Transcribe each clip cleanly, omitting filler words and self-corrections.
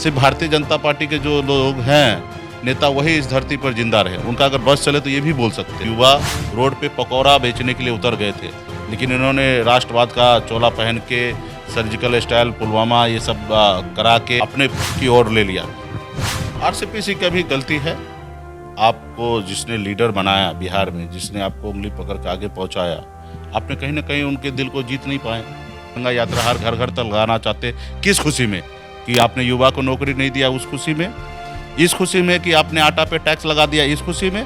सिर्फ भारतीय जनता पार्टी के जो लोग हैं नेता वही इस धरती पर जिंदा रहे। उनका अगर बस चले तो ये भी बोल सकते हैं युवा रोड पे पकौड़ा बेचने के लिए उतर गए थे, लेकिन इन्होंने राष्ट्रवाद का चोला पहन के सर्जिकल स्टाइल पुलवामा ये सब करा के अपने की ओर ले लिया। आरसीपी की भी गलती है। आपको जिसने लीडर बनाया बिहार में, जिसने आपको उंगली पकड़ के आगे पहुंचाया, आपने कहीं ना कहीं उनके दिल को जीत नहीं पाए। गंगा यात्रा हर घर घर तक लगाना चाहते, किस खुशी में कि आपने युवा को नौकरी नहीं दिया, उस खुशी में, इस खुशी में कि आपने आटा पे टैक्स लगा दिया, इस खुशी में,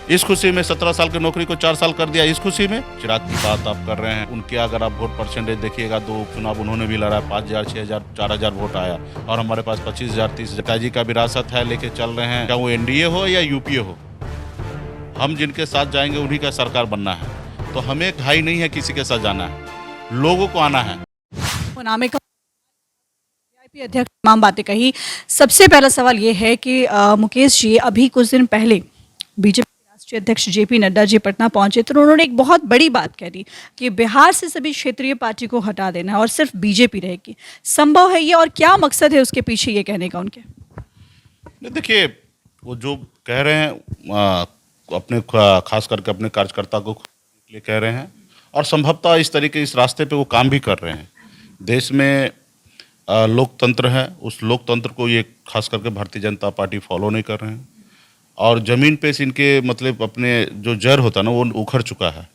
इस खुशी में 17 साल की नौकरी को 4 साल कर दिया, इस खुशी में। चिराग की बात आप कर रहे हैं, उनके अगर आप वोट परसेंटेज देखिएगा, 2 उपचुनाव उन्होंने भी लड़ा, 5000, 6000, 4000 वोट आया और हमारे पास 25000, 30,000। पिताजी का विरासत है, लेके चल रहे हैं, क्या वो एनडीए हो या यूपीए हो, हम जिनके साथ जाएंगे उन्हीं का सरकार बनना है। तो हमें घाई नहीं है किसी के साथ जाना है, लोगों को आना है। वीआईपी अध्यक्ष तमाम बातें कही। सबसे पहला सवाल ये है कि मुकेश जी, अभी कुछ दिन पहले बीजेपी के राष्ट्रीय अध्यक्ष जेपी नड्डा जी पटना पहुंचे तो उन्होंने एक बहुत बड़ी बात कह दी कि बिहार से सभी क्षेत्रीय पार्टी को हटा देना है और सिर्फ बीजेपी रहेगी। संभव है ये, और क्या मकसद है उसके पीछे ये कहने का उनके? देखिए, वो जो कह रहे हैं अपने खास करके अपने कार्यकर्ता को लिए कह रहे हैं, और संभवतः इस तरीके इस रास्ते पे वो काम भी कर रहे हैं। देश में लोकतंत्र है, उस लोकतंत्र को ये खास करके भारतीय जनता पार्टी फॉलो नहीं कर रहे हैं, और ज़मीन पे से इनके मतलब अपने जो जड़ होता है ना वो उखड़ चुका है।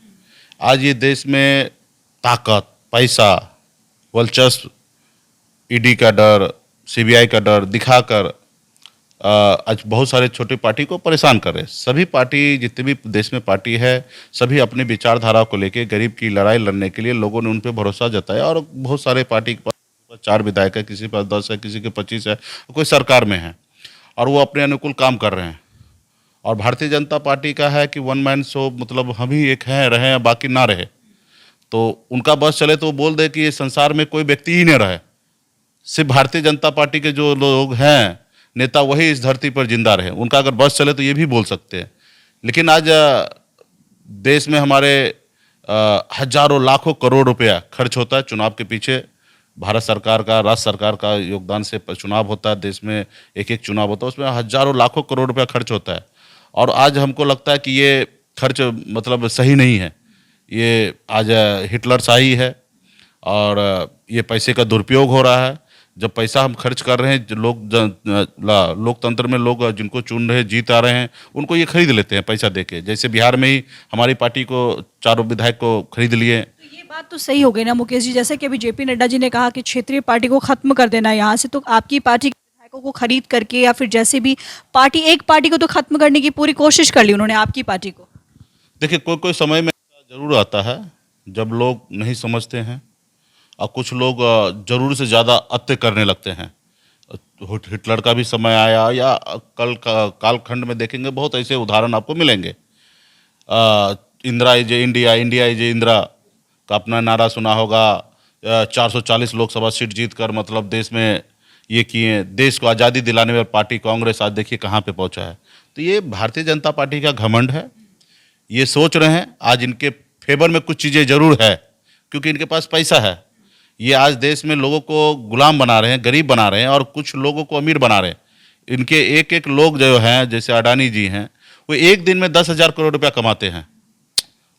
आज ये देश में ताकत, पैसा, वर्चस्व, ईडी का डर, सीबीआई का डर दिखाकर आज बहुत सारे छोटे पार्टी को परेशान कर रहे हैं। सभी पार्टी, जितने भी देश में पार्टी है, सभी अपनी विचारधारा को लेके गरीब की लड़ाई लड़ने के लिए लोगों ने उन पर भरोसा जताया, और बहुत सारे पार्टी के पास 4 विधायक है, किसी के पास 10 है, किसी के 25 है, कोई सरकार में है, और वो अपने अनुकूल काम कर रहे हैं। और भारतीय जनता पार्टी का है कि वन मैन शो, मतलब हम ही एक हैं, रहे बाकी ना रहे। तो उनका बस चले तो वो बोल दे कि ये संसार में कोई व्यक्ति ही नहीं रहे, सिर्फ भारतीय जनता पार्टी के जो लोग हैं नेता वही इस धरती पर जिंदा रहे। उनका अगर बस चले तो ये भी बोल सकते हैं। लेकिन आज देश में हमारे हजारों लाखों करोड़ रुपया खर्च होता है चुनाव के पीछे। भारत सरकार का, राज्य सरकार का योगदान से चुनाव होता है, देश में एक एक चुनाव होता है, उसमें हजारों लाखों करोड़ रुपया खर्च होता है। और आज हमको लगता है कि ये खर्च मतलब सही नहीं है, ये आज हिटलरशाही है, और ये पैसे का दुरुपयोग हो रहा है। जब पैसा हम खर्च कर रहे हैं, लोकतंत्र में लोग जिनको चुन रहे, जीत आ रहे हैं, उनको ये खरीद लेते हैं पैसा देके। जैसे बिहार में ही हमारी पार्टी को 4 विधायक को खरीद लिए। तो ये बात तो सही हो गई ना मुकेश जी, जैसे कि अभी जेपी नड्डा जी ने कहा कि क्षेत्रीय पार्टी को खत्म कर देना है यहाँ से, तो आपकी पार्टी के विधायकों को खरीद करके या फिर जैसे भी पार्टी, एक पार्टी को तो खत्म करने की पूरी कोशिश कर ली उन्होंने, आपकी पार्टी को। देखिए, कोई कोई समय में जरूर आता है जब लोग नहीं समझते हैं, और कुछ लोग जरूर से ज़्यादा अत्य करने लगते हैं। हिटलर का भी समय आया, या कालखंड में देखेंगे बहुत ऐसे उदाहरण आपको मिलेंगे। Indira is India, India is Indira का अपना नारा सुना होगा। 440 लोकसभा सीट जीत कर मतलब देश में ये किए, देश को आज़ादी दिलाने में पार्टी कांग्रेस आज देखिए कहाँ पे पहुँचा है। तो ये भारतीय जनता पार्टी का घमंड है। ये सोच रहे हैं आज इनके फेवर में कुछ चीज़ें जरूर है, क्योंकि इनके पास पैसा है। ये आज देश में लोगों को गुलाम बना रहे हैं, गरीब बना रहे हैं, और कुछ लोगों को अमीर बना रहे हैं। इनके एक एक लोग जो हैं, जैसे अडानी जी हैं, वो एक दिन में 10,000 करोड़ रुपया कमाते हैं।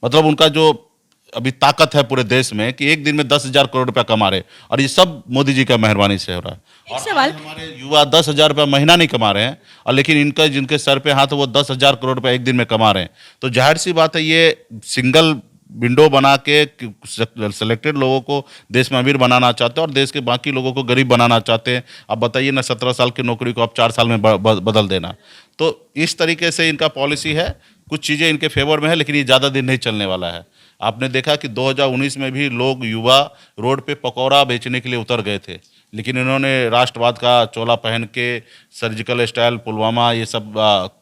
मतलब उनका जो अभी ताकत है पूरे देश में कि एक दिन में 10,000 करोड़ रुपया कमा रहे, और ये सब मोदी जी का मेहरबानी से हो रहा है। एक सवाल, हमारे युवा 10,000 रुपया महीना नहीं कमा रहे हैं, और लेकिन इनका जिनके सर पे हाथ, वो 10,000 करोड़ रुपया एक दिन में कमा रहे हैं। तो जाहिर सी बात है, ये सिंगल विंडो बना के सेलेक्टेड लोगों को देश में अमीर बनाना चाहते हैं, और देश के बाकी लोगों को गरीब बनाना चाहते हैं। अब बताइए ना, 17 साल की नौकरी को आप 4 साल में बदल देना। तो इस तरीके से इनका पॉलिसी है। कुछ चीज़ें इनके फेवर में है, लेकिन ये ज़्यादा दिन नहीं चलने वाला है। आपने देखा कि 2019 में भी लोग, युवा रोड पे पकौड़ा बेचने के लिए उतर गए थे, लेकिन इन्होंने राष्ट्रवाद का चोला पहन के सर्जिकल स्टाइल पुलवामा ये सब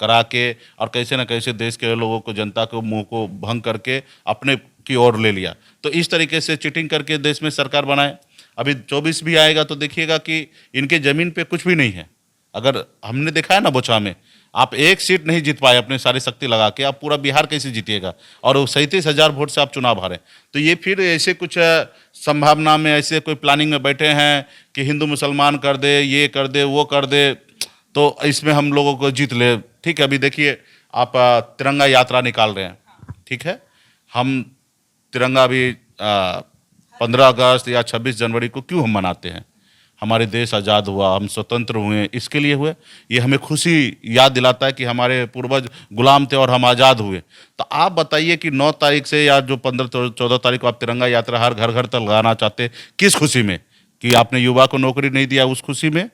करा के, और कैसे न कैसे देश के लोगों को, जनता को, मुंह को भंग करके अपने की ओर ले लिया। तो इस तरीके से चीटिंग करके देश में सरकार बनाए। अभी 24 भी आएगा तो देखिएगा कि इनके ज़मीन पे कुछ भी नहीं है। अगर हमने देखा है ना बोछा में, आप एक सीट नहीं जीत पाए अपनी सारी शक्ति लगा के, आप पूरा बिहार कैसे जीतिएगा? और वो 37,000 वोट से आप चुनाव हारे। तो ये फिर ऐसे कुछ संभावना में, ऐसे कोई प्लानिंग में बैठे हैं कि हिंदू मुसलमान कर दे, ये कर दे, वो कर दे, तो इसमें हम लोगों को जीत ले। ठीक है, अभी देखिए आप तिरंगा यात्रा निकाल रहे हैं, ठीक है, हम तिरंगा अभी 15 अगस्त या 26 जनवरी को क्यों हम मनाते हैं? हमारे देश आज़ाद हुआ, हम स्वतंत्र हुए, इसके लिए हुए। ये हमें खुशी याद दिलाता है कि हमारे पूर्वज गुलाम थे और हम आज़ाद हुए। तो आप बताइए कि 9 तारीख से या जो 15-14 तारीख को आप तिरंगा यात्रा हर घर घर तक लगाना चाहते, किस खुशी में? कि आपने युवा को नौकरी नहीं दिया उस खुशी में?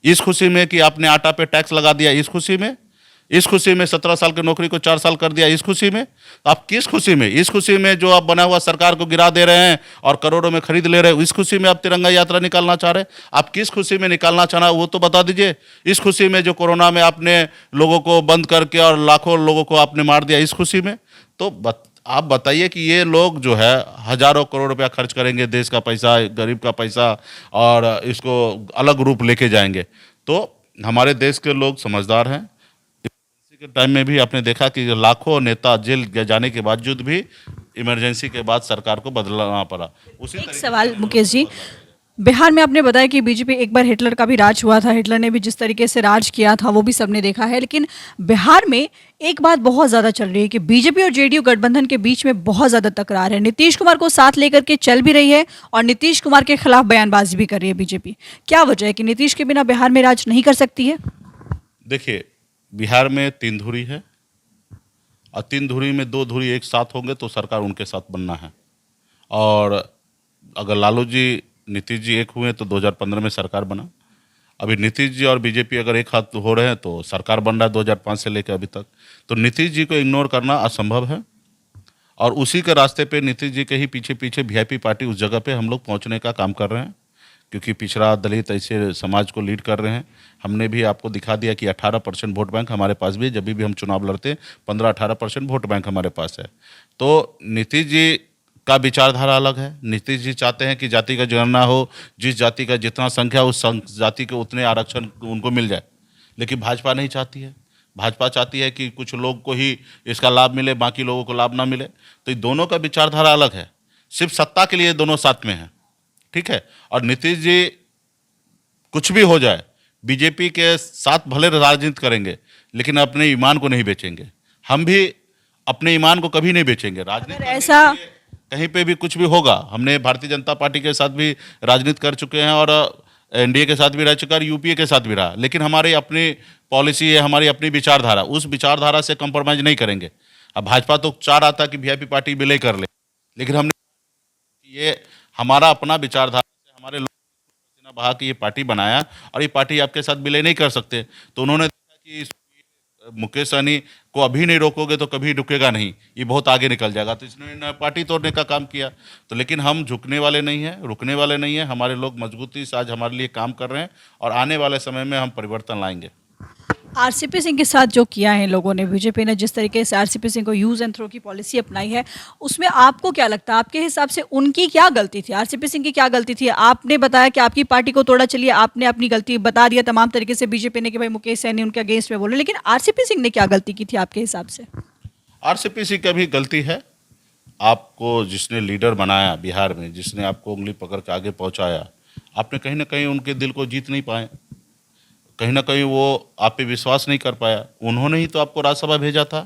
इस खुशी में कि आपने आटा पे टैक्स लगा दिया इस खुशी में? इस खुशी में 17 साल की नौकरी को 4 साल कर दिया इस खुशी में? आप किस खुशी में? इस खुशी में जो आप बना हुआ सरकार को गिरा दे रहे हैं और करोड़ों में खरीद ले रहे हैं, इस खुशी में आप तिरंगा यात्रा निकालना चाह रहे हैं? आप किस खुशी में निकालना चाह रहे हैं वो तो बता दीजिए। इस खुशी में जो कोरोना में आपने लोगों को बंद करके और लाखों लोगों को आपने मार दिया इस खुशी में? तो आप बताइए कि ये लोग जो है हजारों करोड़ रुपया खर्च करेंगे, देश का पैसा, गरीब का पैसा, और इसको अलग रूप लेके जाएंगे। तो हमारे देश के लोग समझदार हैं। इमरजेंसी के टाइम में भी आपने देखा कि लाखों नेता जेल जाने के बावजूद भी इमरजेंसी के बाद सरकार को बदलना पड़ा। उसी एक तरीके सवाल मुकेश जी, बिहार में आपने बताया कि बीजेपी, एक बार हिटलर का भी राज हुआ था, हिटलर ने भी जिस तरीके से राज किया था वो भी सबने देखा है, लेकिन बिहार में एक बात बहुत ज़्यादा चल रही है कि बीजेपी और जेडीयू गठबंधन के बीच में बहुत ज़्यादा तकरार है। नीतीश कुमार को साथ लेकर के चल भी रही है और नीतीश कुमार के खिलाफ बयानबाजी भी कर रही है बीजेपी। क्या वजह है कि नीतीश के बिना बिहार में राज नहीं कर सकती है? देखिए, बिहार में 3 धुरी है और 3 धुरी में 2 धुरी एक साथ होंगे तो सरकार उनके साथ बनना है। और अगर लालू जी नीतीश जी एक हुए तो 2015 में सरकार बना। अभी नीतीश जी और बीजेपी अगर एक हाथ हो रहे हैं तो सरकार बन रहा है 2005 से लेकर अभी तक। तो नीतीश जी को इग्नोर करना असंभव है और उसी के रास्ते पे नीतीश जी के ही पीछे पीछे वीआईपी पार्टी उस जगह पे हम लोग पहुंचने का काम कर रहे हैं, क्योंकि पिछड़ा दलित ऐसे समाज को लीड कर रहे हैं। हमने भी आपको दिखा दिया कि 18% वोट बैंक हमारे पास भी है। जब भी हम चुनाव लड़ते 15-18% वोट बैंक हमारे पास है। तो नीतीश जी का विचारधारा अलग है। नीतीश जी चाहते हैं कि जाति का जनगणना हो, जिस जाति का जितना संख्या उस जाति के उतने आरक्षण उनको मिल जाए, लेकिन भाजपा नहीं चाहती है। भाजपा चाहती है कि कुछ लोग को ही इसका लाभ मिले, बाकी लोगों को लाभ ना मिले। तो ये दोनों का विचारधारा अलग है। सिर्फ सत्ता के लिए दोनों साथ में हैं, ठीक है। और नीतीश जी कुछ भी हो जाए बीजेपी के साथ भले राजनीति करेंगे, लेकिन अपने ईमान को नहीं बेचेंगे। हम भी अपने ईमान को कभी नहीं बेचेंगे। राजनीति अगर करने ऐसा के लिए कहीं पे भी कुछ भी होगा, हमने भारतीय जनता पार्टी के साथ भी राजनीति कर चुके हैं और एनडीए के साथ भी रह चुका है, यूपीए के साथ भी रहा, लेकिन हमारी अपनी पॉलिसी है, हमारी अपनी विचारधारा, उस विचारधारा से कंप्रोमाइज नहीं करेंगे। अब भाजपा तो चाह रहा था कि वीआईपी पार्टी विलय कर ले, लेकिन हमने ये हमारा अपना विचारधारा से हमारे लोग पसीना बहा के ये पार्टी बनाया और ये पार्टी आपके साथ विलय नहीं कर सकते। तो उन्होंने देखा कि मुकेश सहनी को अभी नहीं रोकोगे तो कभी रुकेगा नहीं, ये बहुत आगे निकल जाएगा। तो इसने पार्टी तोड़ने का काम किया। तो लेकिन हम झुकने वाले नहीं हैं, रुकने वाले नहीं हैं। हमारे लोग मजबूती से आज हमारे लिए काम कर रहे हैं और आने वाले समय में हम परिवर्तन लाएंगे। आरसीपी सिंह के साथ जो किया है लोगों ने, बीजेपी ने जिस तरीके से आरसीपी सिंह को यूज एंड थ्रो की पॉलिसी अपनाई है, उसमें आपको क्या लगता है, आपके हिसाब से उनकी क्या गलती थी? आरसीपी सिंह की क्या गलती थी? आपने बताया कि आपकी पार्टी को तोड़ा, चलिए आपने अपनी गलती बता दिया तमाम तरीके से बीजेपी ने कि भाई मुकेश सहनी उनके अगेंस्ट में बोले, लेकिन आरसीपी सिंह ने क्या गलती की थी आपके हिसाब से? आरसीपी सिंह का भी गलती है। आपको जिसने लीडर बनाया बिहार में, जिसने आपको उंगली पकड़ के आगे पहुंचाया, आपने कहीं ना कहीं उनके दिल को जीत नहीं पाए। कहीं ना कहीं वो आप पे विश्वास नहीं कर पाया। उन्होंने ही तो आपको राज्यसभा भेजा था।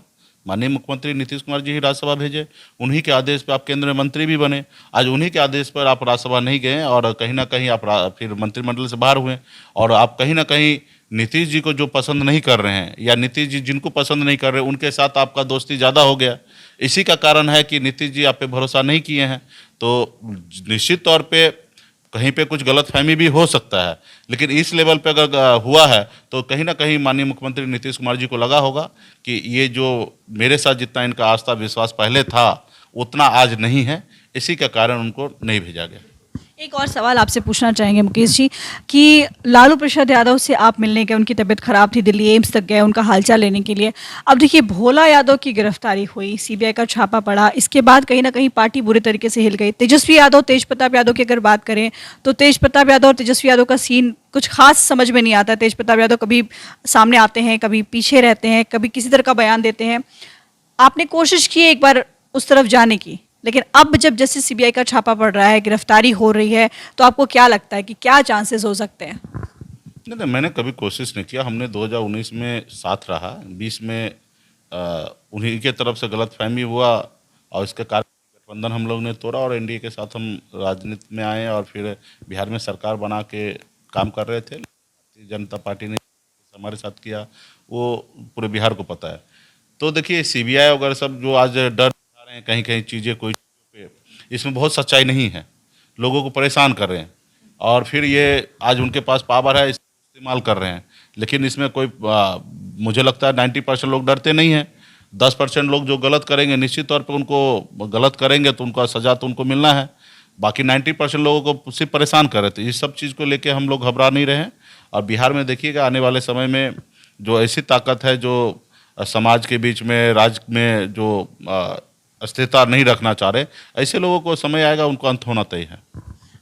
माननीय मुख्यमंत्री नीतीश कुमार जी ही राज्यसभा भेजे, उन्हीं के आदेश पर आप केंद्रीय मंत्री भी बने। आज उन्हीं के आदेश पर आप राज्यसभा नहीं गए और कहीं ना कहीं आप फिर मंत्रिमंडल से बाहर हुए। और आप कहीं ना कहीं नीतीश जी को जो पसंद नहीं कर रहे हैं या नीतीश जी जिनको पसंद नहीं कर रहे हैं उनके साथ आपका दोस्ती ज़्यादा हो गया। इसी का कारण है कि नीतीश जी आप पे भरोसा नहीं किए हैं। तो निश्चित तौर पे कहीं पे कुछ गलतफहमी भी हो सकता है, लेकिन इस लेवल पे अगर हुआ है तो कहीं ना कहीं माननीय मुख्यमंत्री नीतीश कुमार जी को लगा होगा कि ये जो मेरे साथ जितना इनका आस्था विश्वास पहले था उतना आज नहीं है, इसी का कारण उनको नहीं भेजा गया। एक और सवाल आपसे पूछना चाहेंगे मुकेश जी कि लालू प्रसाद यादव से आप मिलने गए, उनकी तबीयत खराब थी, दिल्ली एम्स तक गए उनका हालचाल लेने के लिए। अब देखिए भोला यादव की गिरफ्तारी हुई, सीबीआई का छापा पड़ा, इसके बाद कहीं ना कहीं पार्टी बुरे तरीके से हिल गई। तेजस्वी यादव, तेज प्रताप यादव की अगर बात करें तो तेज प्रताप यादव और तेजस्वी यादव का सीन कुछ खास समझ में नहीं आता। तेज प्रताप यादव कभी सामने आते हैं, कभी पीछे रहते हैं, कभी किसी तरह का बयान देते हैं। आपने कोशिश की एक बार उस तरफ जाने की, लेकिन अब जब जैसे सीबीआई का छापा पड़ रहा है, गिरफ्तारी हो रही है, तो आपको क्या लगता है कि क्या चांसेस हो सकते हैं? नहीं नहीं, मैंने कभी कोशिश नहीं किया। हमने 2019 में साथ रहा, 20 में उन्हीं के तरफ से गलतफहमी हुआ और इसके कारण गठबंधन हम लोग ने तोड़ा और एनडीए के साथ हम राजनीति में आए और फिर बिहार में सरकार बना के काम कर रहे थे। भारतीय जनता पार्टी ने हमारे साथ किया वो पूरे बिहार को पता है। तो देखिए सीबीआई वगैरह सब जो आज डर दिखा रहे हैं कहीं कहीं चीज़ें कोई चीज़ों पे, इसमें बहुत सच्चाई नहीं है। लोगों को परेशान कर रहे हैं और फिर ये आज उनके पास पावर है, इस्तेमाल कर रहे हैं। लेकिन इसमें कोई मुझे लगता है 90% लोग डरते नहीं हैं। 10% लोग जो गलत करेंगे निश्चित तौर पे उनको गलत करेंगे तो उनका सजा तो उनको मिलना है। बाकी 90% लोगों को सिर्फ परेशान कर रहे थे। इस सब चीज़ को लेके हम लोग घबरा नहीं रहे हैं। और बिहार में देखिएगा आने वाले समय में जो ऐसी ताकत है जो समाज के बीच में, राज्य में जो अस्थिरता नहीं रखना चाह रहे, ऐसे लोगों को समय आएगा उनको अंत होना तय है।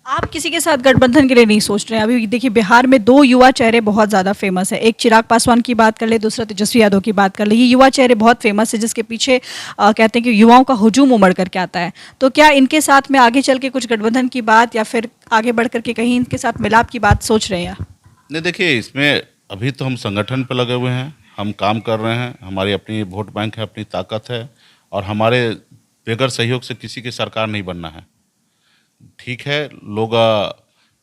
आप किसी के साथ गठबंधन के लिए नहीं सोच रहे हैं? अभी देखिए बिहार में दो युवा चेहरे बहुत ज़्यादा फेमस है, एक चिराग पासवान की बात कर ले, दूसरा तेजस्वी यादव की बात कर ले। ये युवा चेहरे बहुत फेमस है जिसके पीछे कहते हैं कि युवाओं का हुजूम उमड़ करके आता है। तो क्या इनके साथ में आगे चल के कुछ गठबंधन की बात या फिर आगे बढ़ करके कहीं इनके साथ मिलाप की बात सोच रहे हैं? नहीं देखिए, इसमें अभी तो हम संगठन पर लगे हुए हैं, हम काम कर रहे हैं, हमारी अपनी वोट बैंक है, अपनी ताकत है और हमारे बगैर सहयोग से किसी की सरकार नहीं बनना है। ठीक है, लोग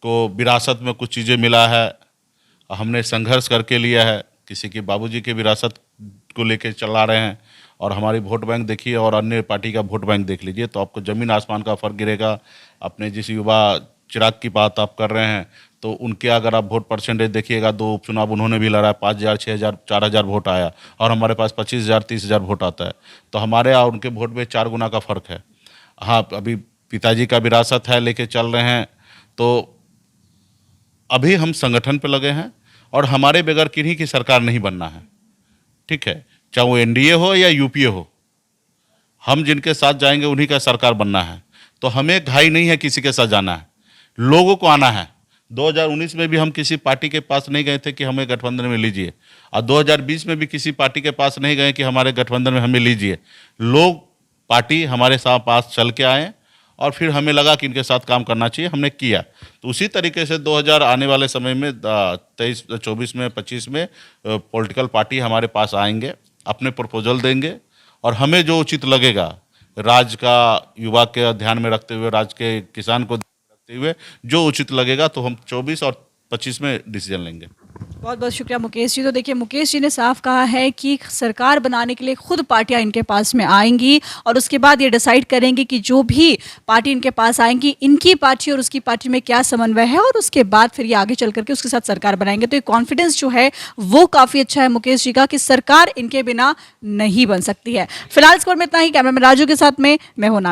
को विरासत में कुछ चीज़ें मिला है, हमने संघर्ष करके लिया है, किसी के बाबूजी के विरासत को लेके चला रहे हैं और हमारी वोट बैंक देखिए और अन्य पार्टी का वोट बैंक देख लीजिए तो आपको ज़मीन आसमान का फ़र्क गिरेगा। अपने जिस युवा चिराग की बात आप कर रहे हैं तो उनके अगर आप वोट परसेंटेज देखिएगा, 2 उपचुनाव उन्होंने भी लड़ा, 5,000, 6,000, 4,000 वोट आया और हमारे पास 25,000, 30,000 वोट आता है। तो हमारे और उनके वोट में 4 गुना का फ़र्क है। हाँ, अभी पिताजी का विरासत है लेके चल रहे हैं। तो अभी हम संगठन पे लगे हैं और हमारे बगैर किन्हीं की सरकार नहीं बनना है। ठीक है, चाहे वो एनडीए हो या यूपीए हो, हम जिनके साथ जाएंगे उन्हीं का सरकार बनना है। तो हमें घाई नहीं है किसी के साथ जाना है, लोगों को आना है। 2019 में भी हम किसी पार्टी के पास नहीं गए थे कि हमें गठबंधन में लीजिए और 2020 में भी किसी पार्टी के पास नहीं गए कि हमारे गठबंधन में हमें लीजिए। लोग पार्टी हमारे साथ पास चल के आए और फिर हमें लगा कि इनके साथ काम करना चाहिए, हमने किया। तो उसी तरीके से 2000 आने वाले समय में 23, 24 में, 25 में पॉलिटिकल पार्टी हमारे पास आएंगे, अपने प्रपोजल देंगे और हमें जो उचित लगेगा, राज्य का युवा के ध्यान में रखते हुए, राज्य के किसान को रखते हुए जो उचित लगेगा तो हम 24 और 25 में डिसीजन लेंगे। बहुत बहुत शुक्रिया मुकेश जी। तो देखिए मुकेश जी ने साफ कहा है कि सरकार बनाने के लिए खुद पार्टियां इनके पास में आएंगी और उसके बाद ये डिसाइड करेंगे कि जो भी पार्टी इनके पास आएंगी, इनकी पार्टी और उसकी पार्टी में क्या समन्वय है और उसके बाद फिर ये आगे चल करके उसके साथ सरकार बनाएंगे। तो ये कॉन्फिडेंस जो है वो काफ़ी अच्छा है मुकेश जी का कि सरकार इनके बिना नहीं बन सकती है। फिलहाल स्कोर में इतना ही। कैमरामैन राजू के साथ में मैं हूं ना।